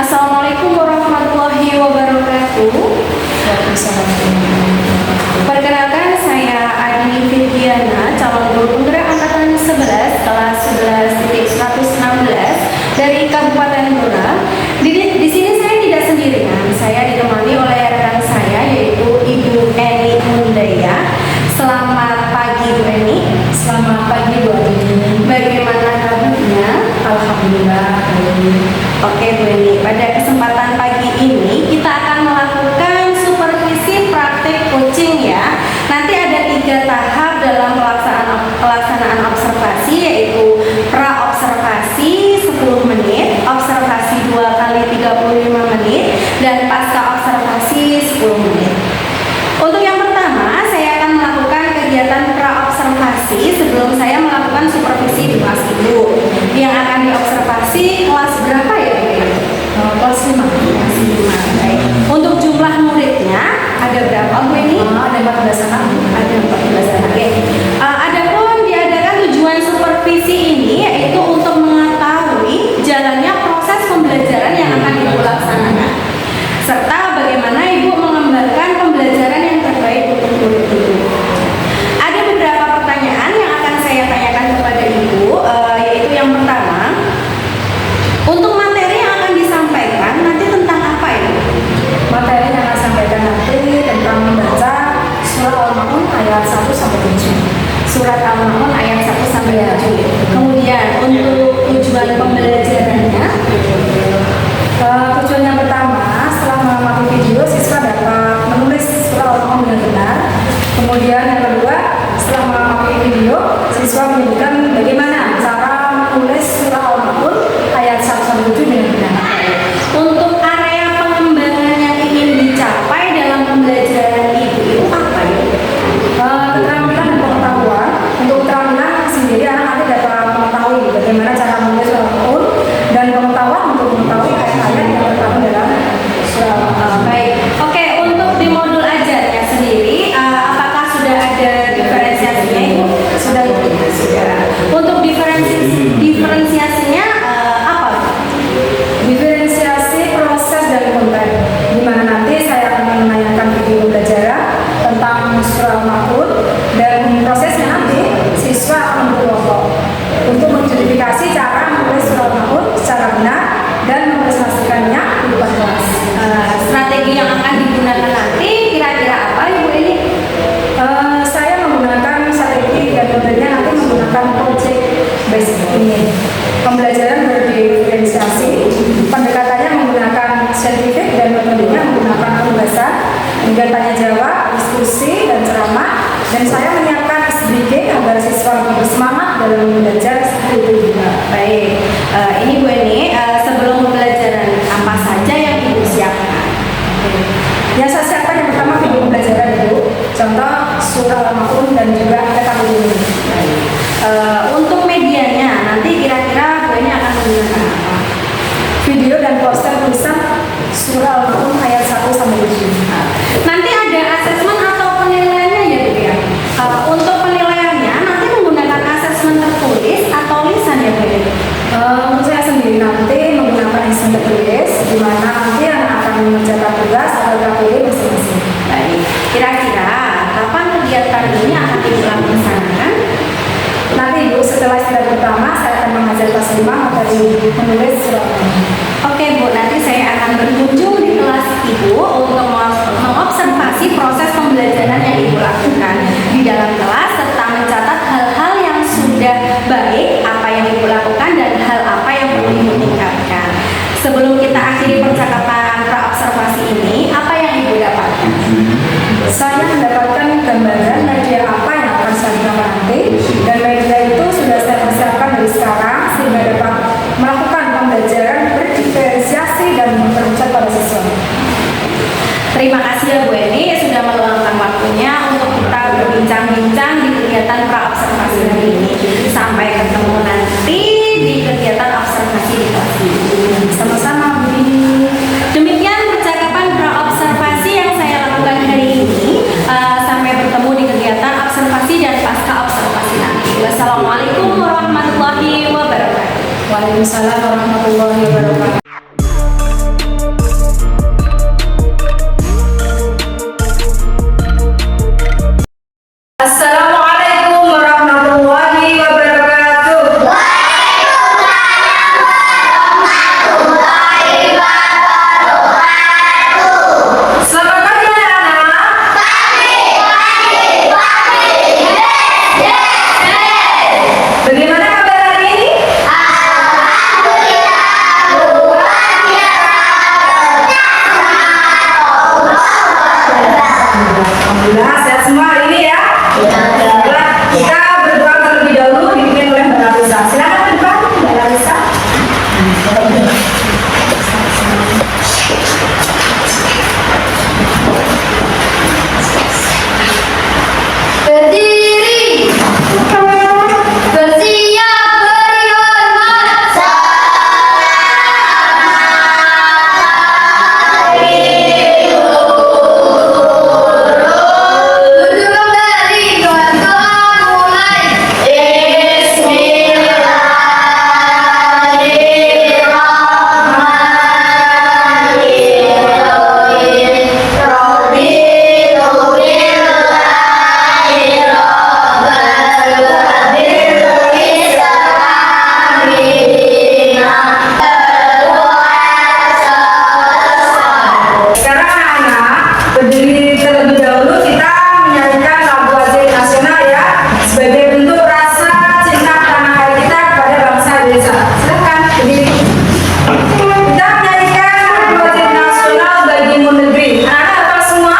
Assalamualaikum warahmatullahi wabarakatuh. Perkenalkan, saya Adi Fitriana, calon guru penggerak angkatan 11 kelas 11.116 dari Kabupaten Blora. Di sini saya tidak sendirian. Saya ditemani oleh rekan saya yaitu Ibu Eni Mundaya. Selamat pagi Bu Eni. Selamat pagi Bu Eni. Bagaimana kabarnya? Alhamdulillah. Oke Bu Eni, pada kesempatan pagi ini kita akan melakukan supervisi praktik coaching ya. Nanti ada 3 tahap dalam pelaksanaan observasi, yaitu pra-observasi 10 menit, observasi 2 kali 35 menit, dan pasca observasi 10 menit. Untuk yang pertama, saya akan melakukan kegiatan pra-observasi sebelum saya melakukan supervisi di kelas ibu. Yang akan diobservasi kelas berapa ya Bu? Kelas 5. Kelas 5. Baik. Untuk jumlah muridnya ada berapa Bu ini? Ada 14 anak. Ada 14 anak. Oke. Adapun diadakan tujuan supervisi ini yaitu untuk mengetahui jalannya proses pembelajaran yang akan Ibu laksanakan, serta bagaimana Ibu mengembangkan pembelajaran yang terbaik untuk murid Ibu. Ada beberapa pertanyaan yang akan saya tanyakan kepada Ibu, yaitu yang pertama, untuk materi yang akan disampaikan nanti tentang apa ya? Materi yang akan sampaikan nanti tentang membaca surat Al-Ma'un ayat 1 sampai 7. Surat Al-Ma'un ayat 1 sampai 7. Kemudian untuk tujuan pembelajarannya, Tujuan yang pertama, setelah mengamati video, siswa dapat menulis surat Al-Ma'un dengan benar. Kemudian yang kedua, setelah mengamati video, siswa menyebutkan bagaimana cara menulis surat Al-Ma'un ayat 1 sampai 7 dengan benar. untuk area pengembangan yang ingin dicapai dalam pembelajaran itu apa ya? Keterampilan dan pengetahuan. Untuk keterampilan sendiri, anak nanti dapat mengetahui bagaimana cara menulis surat Al-Ma'un, dan pengetahuan untuk mengetahui ayat-ayat yang terkandung dalam surat Al-Ma'un. Baik. Oke, untuk di modul ajarnya sendiri, apakah sudah ada diferensiasinya Ibu? Sudah Bu. Sudah. Untuk diferensiasinya apa? Diferensiasi proses dan konten, di mana nanti saya akan menanyakan video pembelajaran tentang surat Al-Ma'un, dan prosesnya nanti siswa akan berkelompok untuk menjustifikasi cara menulis surat Al-Ma'un secara benar dan mempresentasikannya di depan kelas. Strategi yang akan digunakan nanti kira-kira apa Ibu ini? Saya menggunakan strategi dan metodenya nanti menggunakan project based ini. Pembelajaran berdiferensiasi, pendekatannya menggunakan saintifik dan metodenya menggunakan penugasan, kemudian tanya jawab, diskusi dan ceramah. Dan saya menyiapkan SBG agar siswa lebih bersemangat dalam belajar seperti itu juga. Baik, ini Bu Eni, sebelum pembelajaran apa saja yang Ibu siapkan? Yang saya siapkan yang pertama video pembelajaran itu, contoh surat Al-Ma'un dan juga rekam ini. Untuk medianya nanti kira-kira Bu Eni akan menggunakan apa? Video dan poster tulisan surah Al-Ma'un ayat 1 sampai 7. Nanti ada asesmen atau penilaiannya ya Bu ya? Untuk penilaiannya nanti menggunakan asesmen tertulis atau lisan ya Bu ya? Untuk saya sendiri nanti menggunakan instrumen tertulis, di mana nanti anak akan mengerjakan tugas atau KPD masing-masing. Baik, kira-kira kapan kegiatan ini akan dilaksanakan? Nanti Ibu, setelah istirahat pertama saya akan mengajar kelas 5 materi menulis surat Al-Ma'un. Oke Bu, nanti saya akan berkunjung di kelas Ibu untuk mengobservasi proses pembelajaran yang Ibu lakukan di dalam kelas, serta mencatat hal-hal yang sudah baik, apa yang Ibu lakukan, dan hal apa yang sehingga dapat melakukan pembelajaran berdiferensiasi dan terucap pada siswa. Terima kasih ya Bu Eni sudah meluangkan waktunya untuk kita berbincang-bincang di kegiatan pra-observasi hari ini. Sampai ketemu nanti di kegiatan observasi di kelas ini. Sama-sama Bu Dini. Demikian percakapan pra-observasi yang saya lakukan hari ini. Sampai bertemu di kegiatan observasi dan pasca observasi nanti. Wassalamualaikum warahmatullahi wabarakatuh. Waalaikumsalam warahmatullahi wabarakatuh. Assalamualaikum warahmatullahi wabarakatuh. Selamat pagi anak-anak. Bagaimana kabar hari ini? Alhamdulillah sehat semua hari ini ya. Baiklah, kita berdoa terlebih dahulu dipimpin oleh Mbak Larissa. Silakan ke depan Mbak Larissa. Berdiri, bersiap, beri hormat. Duduk kembali, doa-doa mulai. Sekarang anak-anak berdiri terlebih dahulu kita menyanyikan lagu wajib nasional ya sebagai bentuk rasa cinta tanah air kita kepada bangsa desa. Silakan berdiri. Kita menyanyikan lagu wajib nasional bagimu negeri. Anak-anak apa semua?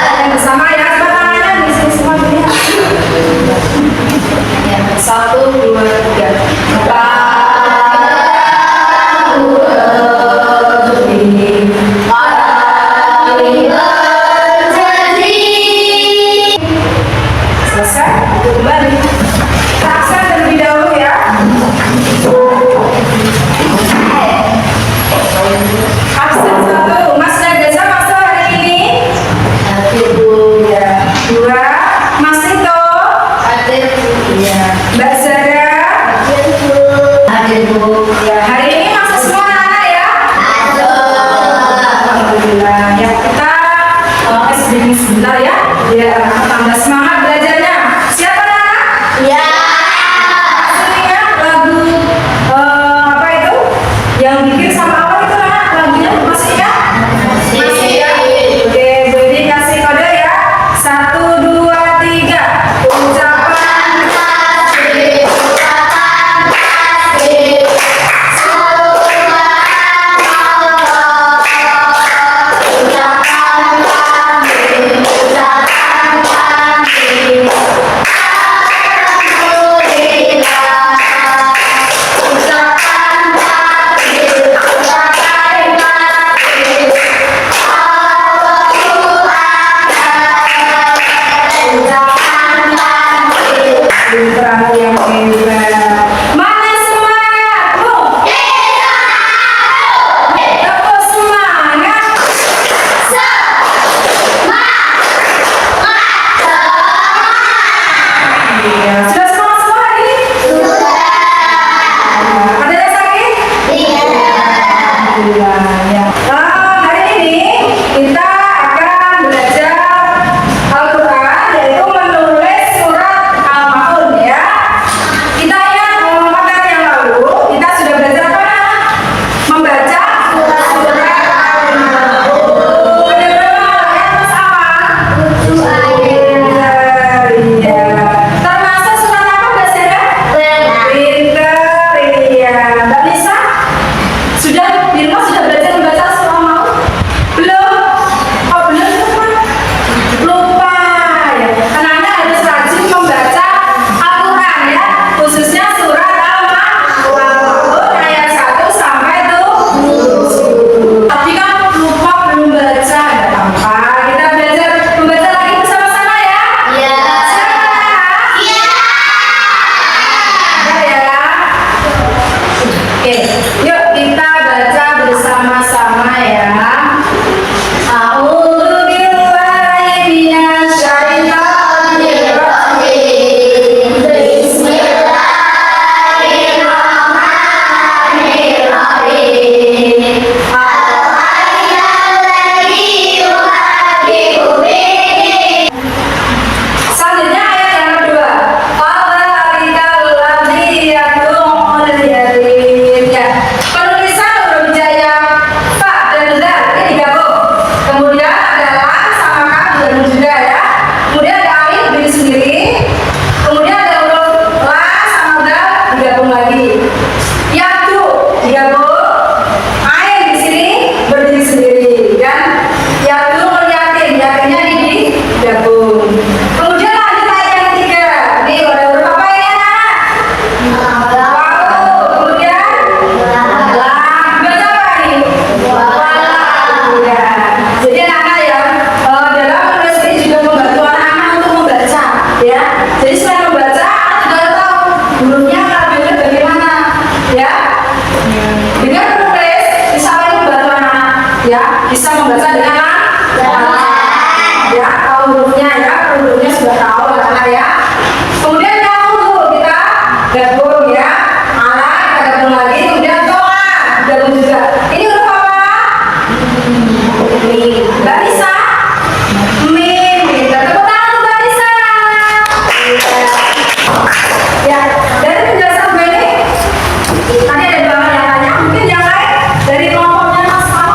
Yang bersama ya, coba tangannya di sini semua gini. 1, 2, 3. Selesai, itu kembali. Kita aksen terlebih dahulu ya. Aksen 1, Mas Nagasa masuk hari ini. Ya. 2, Mas Tito. Ya. Mbak Zara. Ya. Hari ini masuk semua anak-anak ya. Alhamdulillah. Ya kita sedikit sebentar ya. Biar anak tambah semangat belajarnya. Siapa anak? Aslinya lagu apa itu? Yang bikin sama apa itu anak? Lagunya masih ya? Masih ya? Oke, jadi kasih kode ya. 1, 2, 3. Ucapan Ucapan digabung lagi. Yatu digabung. Ain di sini berdiri sendiri kan. Yatu yakin, yakinnya ini digabung. Kemudian lanjut ayat yang ketiga. Nih ada huruf apa ini anak? Wow. Kemudian lam. Baca apa nih? Ya. Jadi anak-anak ya dalam menulis ini juga membantu anak-anak untuk membaca ya. Jadi selain membaca anak juga tahu hurufnya labelnya bagaimana ya. Dengan menulis bisa membantu anak ya, bisa membaca dengan ya, tahu hurufnya ya, hurufnya sudah tahu anak-anak ya. Kemudian yang dulu kita gabung ya, anak kita gabung lagi, kemudian toa gabung juga. Ini huruf apa? Mbak Nisa? Mim. Tepuk tangan untuk Mbak Nisa. Ya, dari penjelasan gue ini tadi ada beberapa yang tanya, mungkin yang lain dari kelompoknya Mas Al.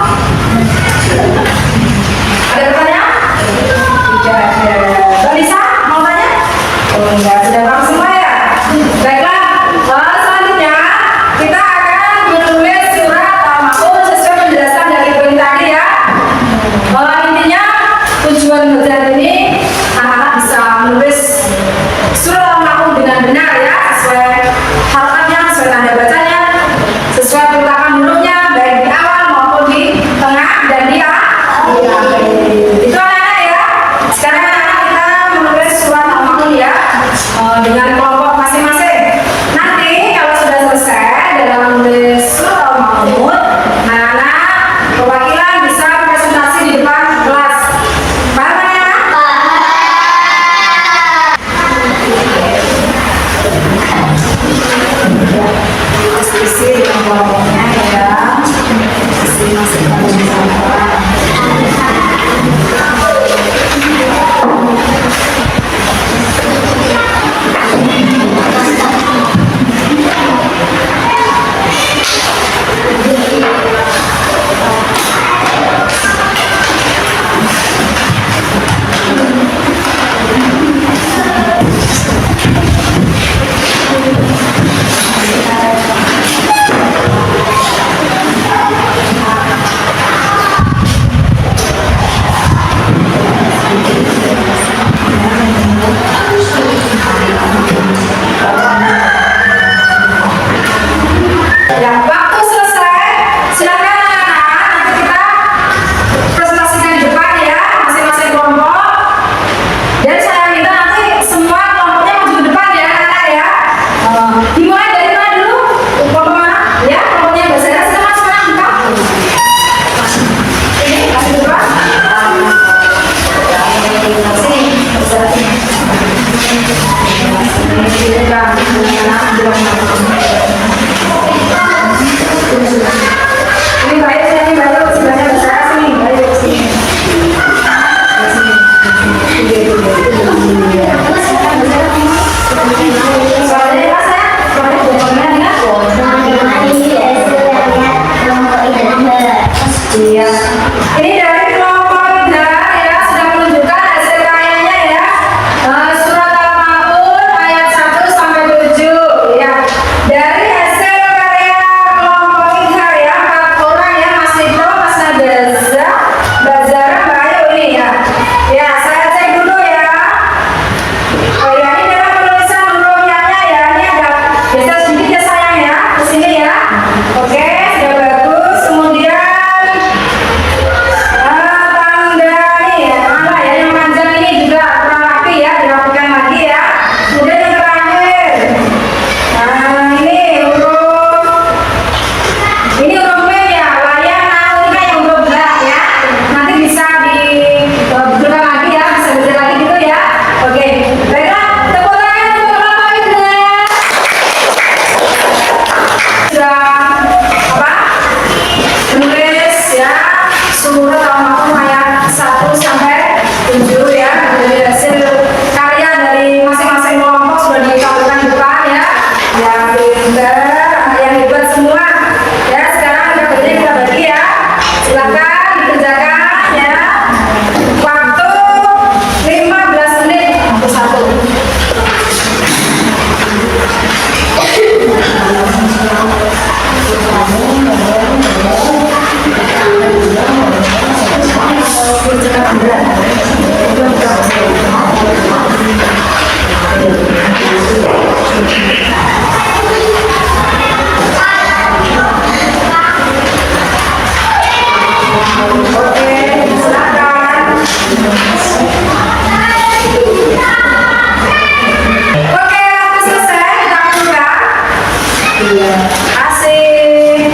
Iya. Asik.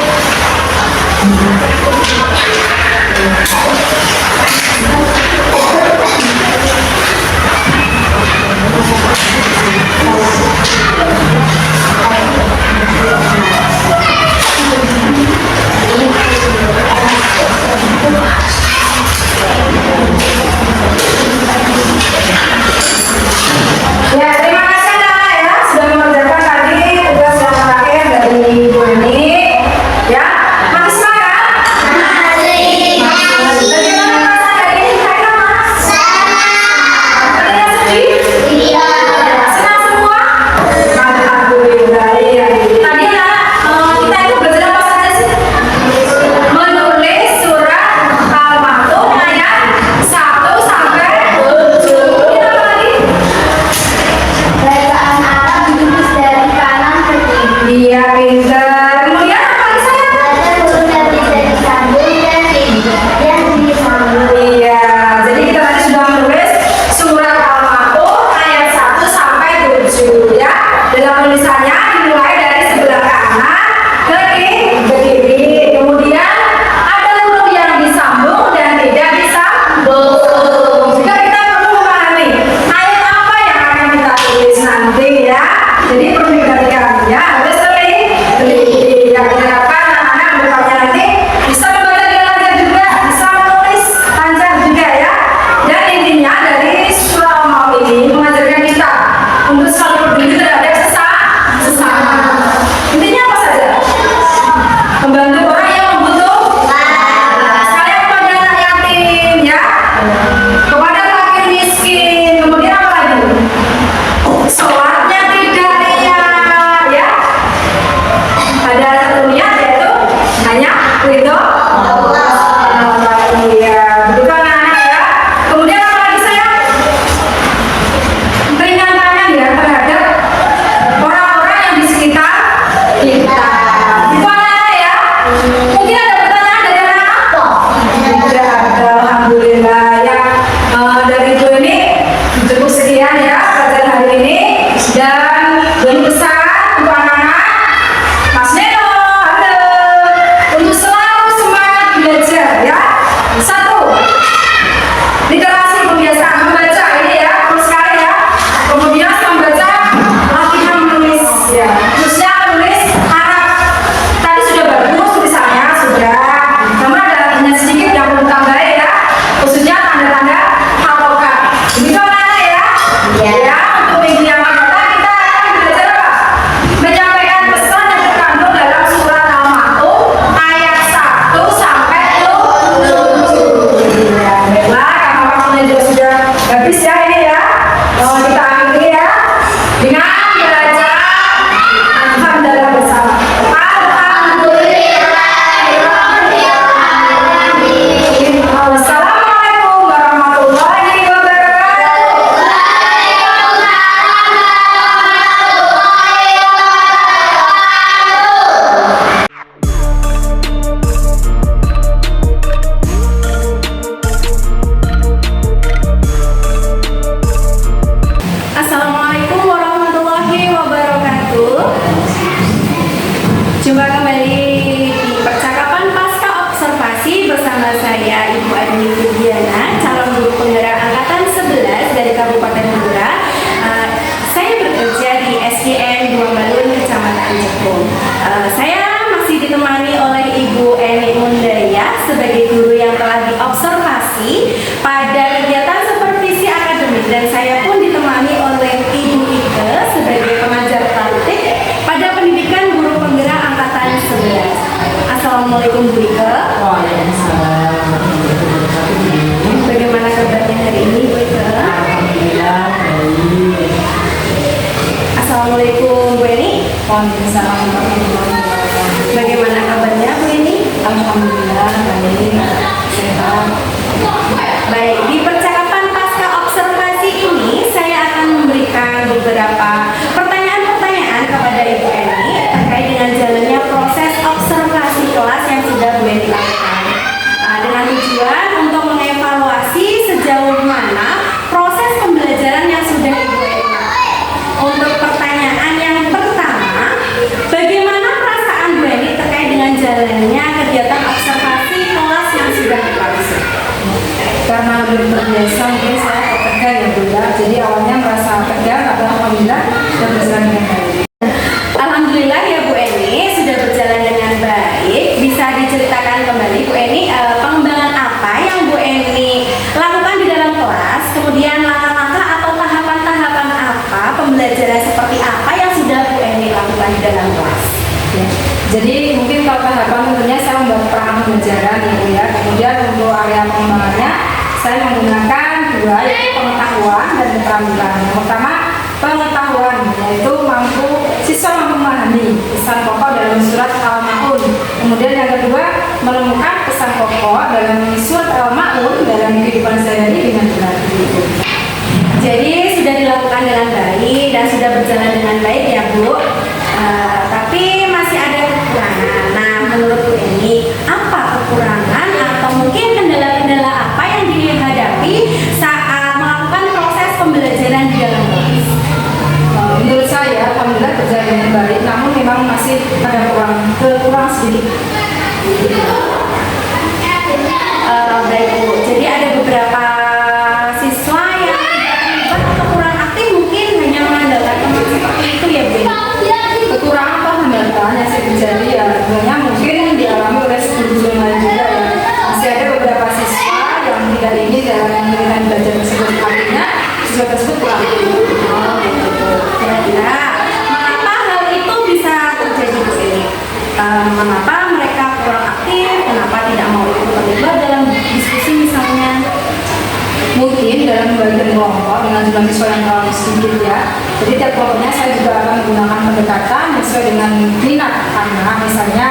Ya, terima kasih anak-anak ya sudah mengerjakan tadi tugas yang terakhir dari Bu Eni. Ya, masih semangat? Bagaimana perasaan hari ini kalian, Mas? Kalian sedih? Senang semua? Alhamdulillah. Iya. Tadi ya, kita itu belajar apa saja sih? Menulis surat Al-Maktub ayat 1 sampai 7. Ini apa lagi? Bacaan Arab ditulis dari kanan ke kiri. Iya, pintar. Kemudian apa lagi saya? Baca hurufnya bisa disambung dan tidak disambung. Iya, jadi kita tadi sudah menulis surat Al-Maktub ayat 1 sampai 7 ya. Dalam tulisannya dimulai dari sebelah kanan ke kiri. Kemudian ada huruf yang disambung dan tidak disambung. Jika kita perlu memahami ayat apa yang akan kita tulis nanti ya. Jadi perlu diperhatikan ya, harus teliti. Ya, kita harapkan anak-anak berikutnya nanti bisa membaca dengan lancar juga, bisa menulis lancar juga ya. Dan intinya dari surah Al-Maun ini mengajarkan kita untuk selalu peduli terhadap sesama. Intinya apa saja? Membantu orang yang membutuhkan. Sekalian kepada anak yatim ya, kepada fakir miskin. Kemudian apa lagi? Sholatnya tidak riya ya. Ada satu niat yaitu hanya ridho Allah. Iya, betul kan anak-anak ya. Kemudian apa lagi saya? Ringan tangan ya terhadap orang-orang yang di sekitar kita. Itu anak-anak ya. Mungkin ada pertanyaan dari anak-anak? Tidak ada, alhamdulillah ya. Dari Bu ini cukup sekian ya pelajaran hari ini dan beri pesan untuk anak-anak. Mas Neno, halo. Untuk selalu semangat belajar ya. 1. Literasi kebiasaan membaca ini ya, terus sekali ya. Kemudian setelah membaca, latihan menulis ya. Khususnya menulis Arab. Tadi sudah bagus tulisannya sudah. Namun ada latihan sedikit yang perlu tambah ya. Khususnya tanda-tanda harokat. Begitu anak-anak ya. Iya. Ya, untuk minggu yang akan datang kita akan belajar apa? Menyampaikan pesan yang terkandung dalam surat Al-Maktub ayat 1 sampai 7. Ya, baiklah, karena waktunya juga sudah habis ya ini ya. Kita akhiri ya dengan belajar alhamdulillah bersama. Wassalamualaikum warahmatullahi wabarakatuh. Assalamualaikum warahmatullahi wabarakatuh. Jumpa kembali di percakapan pasca observasi bersama saya Ibu Adni Fudiana, calon guru penggerak angkatan 11 dari Kabupaten Blora. Saya bekerja di SDN 2 Malun, Kecamatan Jepung. Saya masih ditemani oleh Ibu Eni Mundaya sebagai guru yang telah diobservasi pada kegiatan supervisi akademik, dan saya pun ditemani oleh Ibu Ike sebagai pengajar praktik pada pendidikan guru penggerak angkatan 11. Assalamualaikum Bu Ike. Bagaimana kabarnya hari ini Bu Ike? Alhamdulillah baik. Assalamualaikum Bu Eni. Waalaikumsalam warahmatullahi wabarakatuh. Bagaimana kabarnya Bu Eni? Alhamdulillah baik. Sehat. Baik, di percakapan pasca observasi ini saya akan memberikan beberapa pertanyaan-pertanyaan kepada Ibu Eni terkait dengan jalannya proses observasi kelas yang sudah Bu Eni lakukan. Dengan tujuan untuk mengevaluasi sejauh mana proses pembelajaran yang sudah Ibu Eni lakukan. Untuk pertanyaan yang pertama, bagaimana Jadi mungkin kalau tahapan tentunya saya membuat perangkat pembelajaran gitu ya. Kemudian untuk area pengembangannya saya menggunakan dua, yaitu pengetahuan dan keterampilan. Yang pertama pengetahuan, yaitu siswa mampu memahami pesan pokok dalam surat Al-Ma'un. Kemudian yang kedua menemukan pesan pokok dalam surat Al-Ma'un dalam kehidupan sehari-hari dengan benar. Jadi sudah dilakukan dengan baik dan sudah berjalan dengan baik ya Bu. Tapi masih ada kekurangan. Nah, menurut Bu ini apa kekurangan atau mungkin kendala-kendala apa yang dihadapi saat melakukan proses pembelajaran di dalam kelas? Menurut saya alhamdulillah berjalan dengan baik, namun memang masih ada kekurangan sedikit. Baik Bu, jadi ada beberapa siswa yang terlibat atau kurang aktif, mungkin hanya mengandalkan teman seperti itu ya Bu. Kekurangan atau hambatan yang sering terjadi ya sebenarnya mungkin dialami oleh guru-guru lain juga ya. Masih ada beberapa siswa yang tidak ingin dalam kegiatan belajar tersebut, artinya siswa tersebut kurang aktif. Kira-kira mengapa hal itu bisa terjadi Bu ini? Mengapa mereka kurang aktif? Kenapa tidak mau ikut terlibat dalam diskusi misalnya? Mungkin dalam pembagian kelompok dengan jumlah siswa yang terlalu sedikit ya. Jadi tiap kelompoknya saya juga akan menggunakan pendekatan sesuai dengan minat anak. Misalnya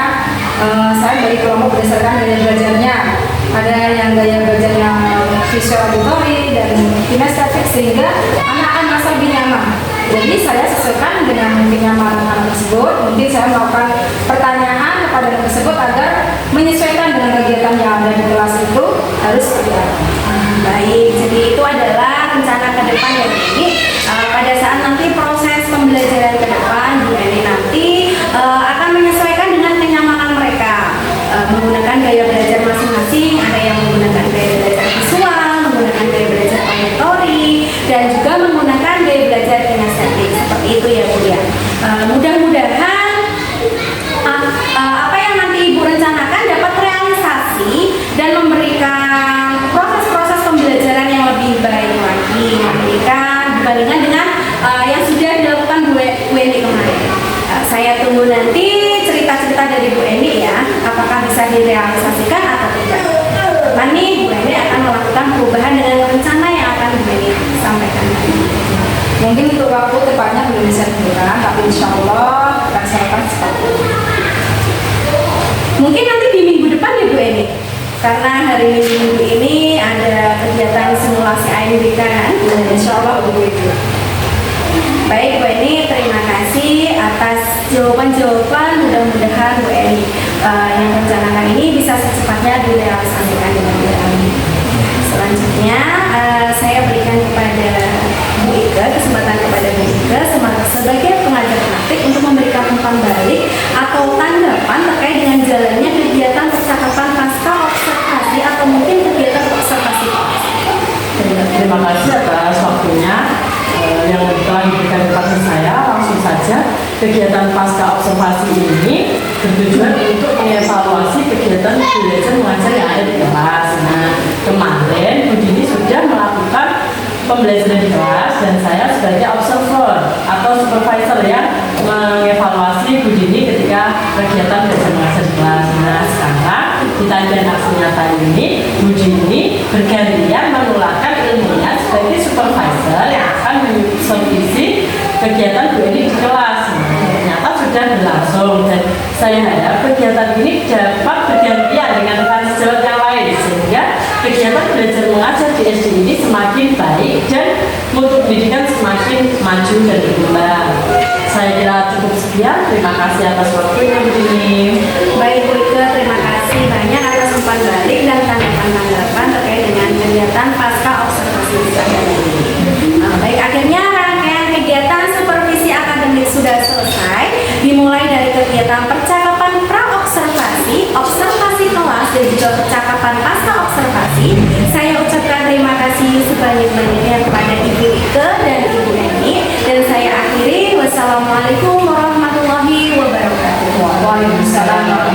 saya bagi kelompok berdasarkan gaya belajarnya. Ada yang gaya belajar yang visual auditory dan kinestetik sehingga anak akan merasa lebih nyaman. Jadi saya sesuaikan dengan kenyamanan anak tersebut. Mungkin saya melakukan pertanyaan kepada anak tersebut agar menyesuaikan dengan kegiatan yang ada di kelas itu harus seperti apa. Baik, jadi itu adalah rencana ke depan ya Bu Eni. Pada saat nanti proses pembelajaran ke depan Bu Eni nanti akan menyesuaikan dengan kenyamanan mereka, menggunakan gaya belajar masing-masing. Ada yang menggunakan gaya belajar visual, menggunakan gaya belajar auditory, dan juga menggunakan gaya belajar kinestetik. Seperti itu ya Bu ya. Mudah-mudahan apa yang nanti Ibu rencanakan dapat realisasi dan memberikan proses-proses pembelajaran yang lebih baik lagi, memberikan dibandingkan dengan yang sudah dilakukan Bu Eni kemarin. Saya tunggu nanti cerita-cerita dari Bu Eni ya, apakah bisa direalisasikan atau tidak. Nanti Bu Eni akan melakukan perubahan dengan rencana yang akan Bu Eni sampaikan. Mungkin untuk waktu tepatnya belum bisa ditentukan, tapi insya Allah akan saya lakukan seperti itu. Mungkin nanti di minggu depan ya Bu Eni, karena hari Minggu ini ada kegiatan simulasi AMBK kan. Insya Allah begitu. Baik Bu Eni, terima kasih atas jawaban-jawaban. Mudah-mudahan Bu Eni yang rencanakan ini bisa secepatnya direalisasikan dengan baik. Selanjutnya saya berikan kepada Bu Ike, kesempatan kepada Bu Ike sebagai pengajar praktik untuk memberikan umpan balik atau tanggapan terkait dengan jalannya kegiatan percakapan pasca observasi atau mungkin kegiatan observasi. Terima kasih atas waktunya yang telah diberikan kepada saya. Langsung saja, kegiatan pasca observasi ini bertujuan untuk mengevaluasi kegiatan belajar mengajar yang ada di kelas. Nah, kemarin Bu Dini sudah melakukan pembelajaran di kelas dan saya sebagai observer atau supervisor yang mengevaluasi Bu Dini ketika kegiatan belajar mengajar di kelas. Nah, sekarang di tagihan aksi nyata ini Bu Dini bergantian menularkan ilmunya sebagai supervisor yang akan menyupervisi kegiatan Bu Eni di kelas. Ternyata sudah berlangsung dan saya harap kegiatan ini dapat bergantian dengan transjawab yang lain sehingga kegiatan belajar mengajar di SD ini semakin baik dan mutu pendidikan semakin maju dan berkembang. Saya kira cukup sekian. Terima kasih atas waktunya Bu Dini. Baik Bu Ike, terima kasih banyak atas umpan balik dan tanggapan-tanggapan terkait dengan kegiatan pasca observasi hari ini. Baik, akhirnya rangkaian kegiatan supervisi akademik sudah selesai, dimulai dari kegiatan percakapan pra-observasi, observasi kelas, dan juga percakapan pasca observasi. Saya ucapkan terima kasih sebanyak-banyaknya kepada Ibu Ike dan Ibu Eni, dan saya akhiri. Wassalamualaikum warahmatullahi wabarakatuh. Waalaikumsalam.